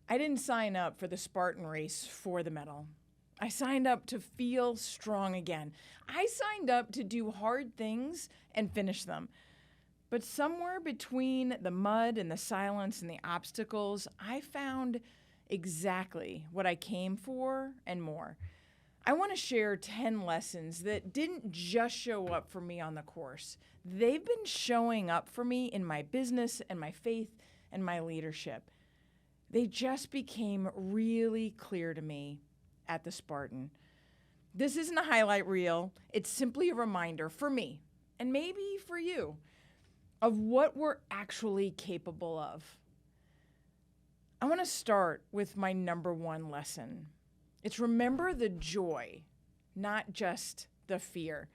I didn't sign up for the Spartan Race for the medal. I signed up to feel strong again. I signed up to do hard things and finish them. But somewhere between the mud and the silence and the obstacles, I found exactly what I came for and more. I want to share 10 lessons that didn't just show up for me on the course. They've been showing up for me in my business and my faith and my leadership. They just became really clear to me at the Spartan. This isn't a highlight reel. It's simply a reminder for me, and maybe for you, of what we're actually capable of. I want to start with my number one lesson. It's remember the joy, not just the fear.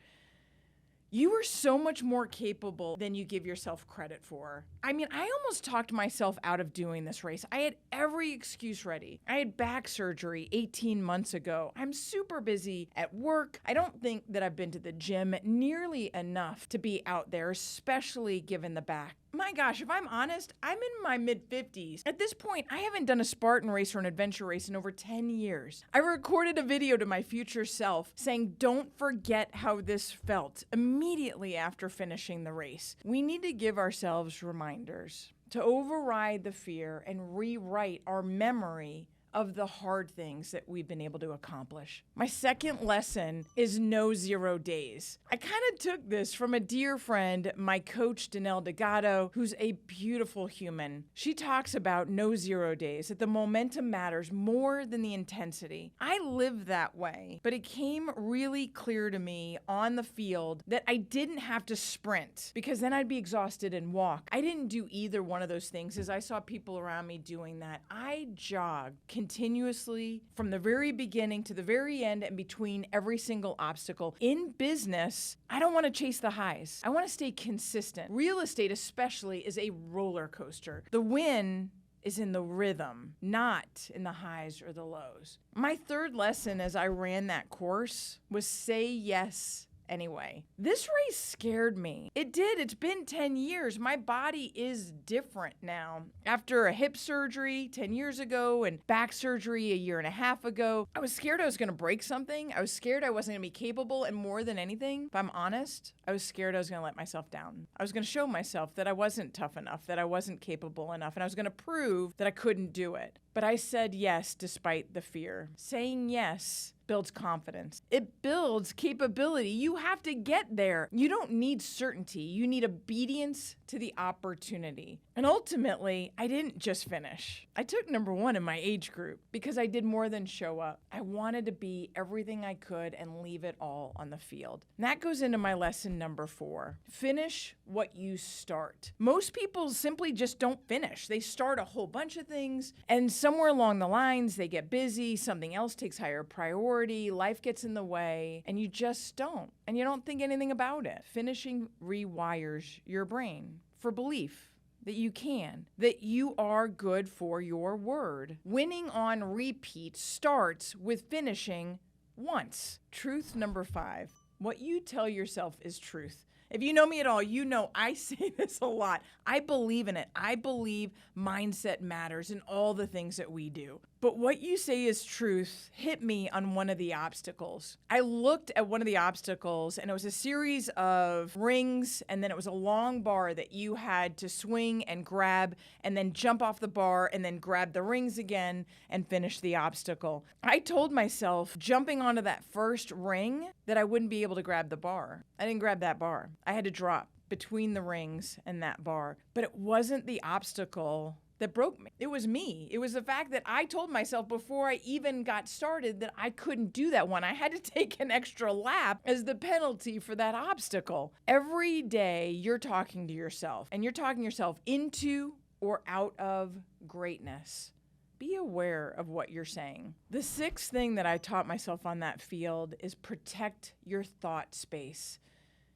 You are so much more capable than you give yourself credit for. I mean, I almost talked myself out of doing this race. I had every excuse ready. I had back surgery 18 months ago. I'm super busy at work. I don't think that I've been to the gym nearly enough to be out there, especially given the back. My gosh, if I'm honest, I'm in my mid-50s. At this point, I haven't done a Spartan race or an adventure race in over 10 years. I recorded a video to my future self saying, don't forget how this felt immediately after finishing the race. We need to give ourselves reminders to override the fear and rewrite our memory of the hard things that we've been able to accomplish. My second lesson is no 0 days. I kind of took this from a dear friend, my coach, Danelle Degato, who's a beautiful human. She talks about no 0 days, that the momentum matters more than the intensity. I live that way, but it came really clear to me on the field that I didn't have to sprint because then I'd be exhausted and walk. I didn't do either one of those things as I saw people around me doing that. I jogged continuously from the very beginning to the very end and between every single obstacle. In business, I don't want to chase the highs. I want to stay consistent. Real estate especially is a roller coaster. The win is in the rhythm, not in the highs or the lows. My third lesson as I ran that course was say yes anyway. This race scared me. It did. It's been 10 years. My body is different now. After a hip surgery 10 years ago and back surgery a year and a half ago, I was scared I was going to break something. I was scared I wasn't going to be capable. And more than anything, if I'm honest, I was scared I was going to let myself down. I was going to show myself that I wasn't tough enough, that I wasn't capable enough, and I was going to prove that I couldn't do it. But I said yes despite the fear. Saying yes builds confidence. It builds capability. You have to get there. You don't need certainty. You need obedience to the opportunity. And ultimately, I didn't just finish. I took number one in my age group because I did more than show up. I wanted to be everything I could and leave it all on the field. And that goes into my lesson number 4. Finish what you start. Most people simply just don't finish. They start a whole bunch of things, and somewhere along the lines, they get busy, something else takes higher priority, life gets in the way, and you just don't. And you don't think anything about it. Finishing rewires your brain for belief that you can, that you are good for your word. Winning on repeat starts with finishing once. Truth number 5. What you tell yourself is truth. If you know me at all, you know I say this a lot. I believe in it. I believe mindset matters in all the things that we do. But what you say is truth hit me on one of the obstacles. I looked at one of the obstacles, and it was a series of rings, and then it was a long bar that you had to swing and grab, and then jump off the bar, and then grab the rings again and finish the obstacle. I told myself, jumping onto that first ring, that I wouldn't be able to grab the bar. I didn't grab that bar. I had to drop between the rings and that bar. But it wasn't the obstacle that broke me. It was me. It was the fact that I told myself before I even got started that I couldn't do that one. I had to take an extra lap as the penalty for that obstacle. Every day you're talking to yourself, and you're talking yourself into or out of greatness. Be aware of what you're saying. The 6th thing that I taught myself on that field is protect your thought space.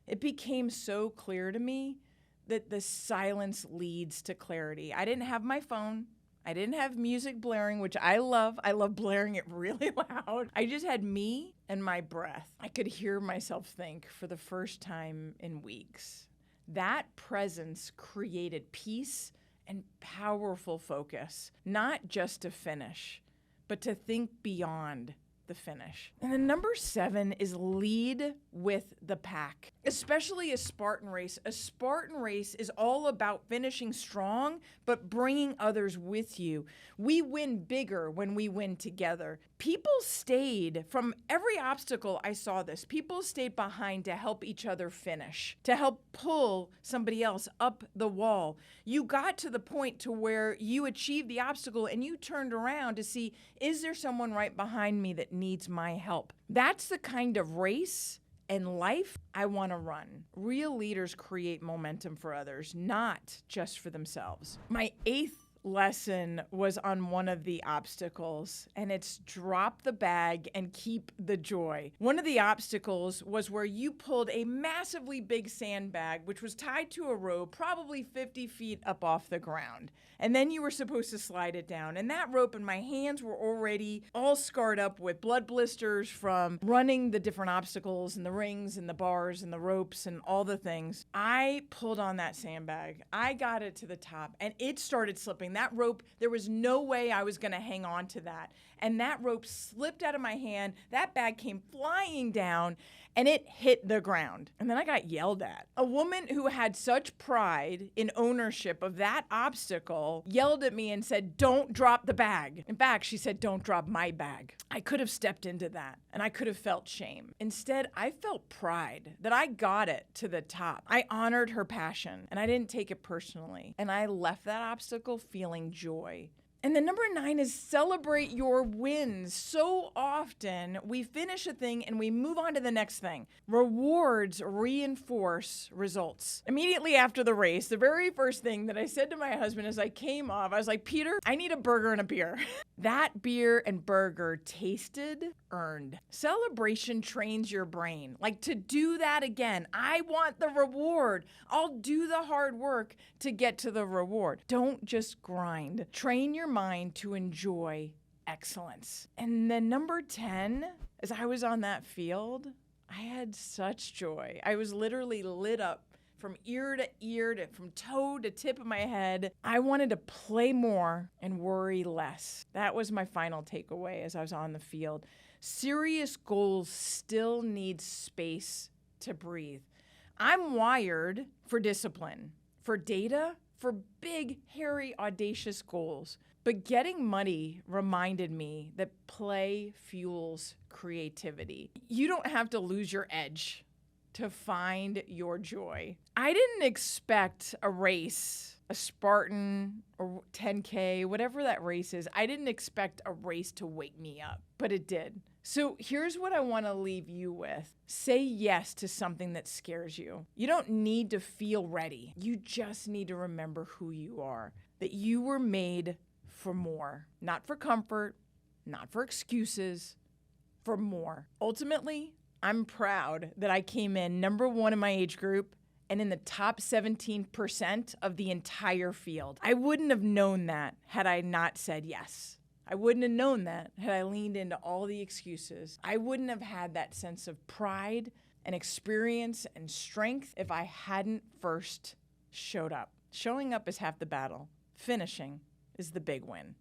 It became so clear to me that the silence leads to clarity. I didn't have my phone. I didn't have music blaring, which I love. I love blaring it really loud. I just had me and my breath. I could hear myself think for the first time in weeks. That presence created peace and powerful focus, not just to finish, but to think beyond the finish. And then number 7 is lead with the pack, especially a Spartan race. A Spartan race is all about finishing strong, but bringing others with you. We win bigger when we win together. People stayed from every obstacle. I saw this. People stayed behind to help each other finish, to help pull somebody else up the wall. You got to the point to where you achieved the obstacle and you turned around to see, is there someone right behind me that needs my help? That's the kind of race and life I want to run. Real leaders create momentum for others, not just for themselves. My 8th lesson was on one of the obstacles, and it's drop the bag and keep the joy. One of the obstacles was where you pulled a massively big sandbag, which was tied to a rope, probably 50 feet up off the ground. And then you were supposed to slide it down. And that rope and my hands were already all scarred up with blood blisters from running the different obstacles and the rings and the bars and the ropes and all the things. I pulled on that sandbag. I got it to the top and it started slipping. That rope, there was no way I was going to hang on to that. And that rope slipped out of my hand. That bag came flying down and it hit the ground. And then I got yelled at. A woman who had such pride in ownership of that obstacle yelled at me and said, "Don't drop the bag." In fact, she said, "Don't drop my bag." I could have stepped into that and I could have felt shame. Instead, I felt pride that I got it to the top. I honored her passion and I didn't take it personally. And I left that obstacle feeling joy. And then number 9 is celebrate your wins. So often we finish a thing and we move on to the next thing. Rewards reinforce results. Immediately after the race, the very first thing that I said to my husband as I came off, I was like, "Peter, I need a burger and a beer." That beer and burger tasted earned. Celebration trains your brain. Like, to do that again. I want the reward. I'll do the hard work to get to the reward. Don't just grind. Train your mind to enjoy excellence. And then number 10, as I was on that field, I had such joy. I was literally lit up from ear to ear, from toe to tip of my head. I wanted to play more and worry less. That was my final takeaway as I was on the field. Serious goals still need space to breathe. I'm wired for discipline, for data, for big, hairy, audacious goals. But getting muddy reminded me that play fuels creativity. You don't have to lose your edge to find your joy. I didn't expect a race, a Spartan or 10K, whatever that race is. I didn't expect a race to wake me up, but it did. So here's what I want to leave you with. Say yes to something that scares you. You don't need to feel ready. You just need to remember who you are, that you were made for more, not for comfort, not for excuses, for more. Ultimately, I'm proud that I came in number 1 in my age group and in the top 17% of the entire field. I wouldn't have known that had I not said yes. I wouldn't have known that had I leaned into all the excuses. I wouldn't have had that sense of pride and experience and strength if I hadn't first showed up. Showing up is half the battle. Finishing is the big win.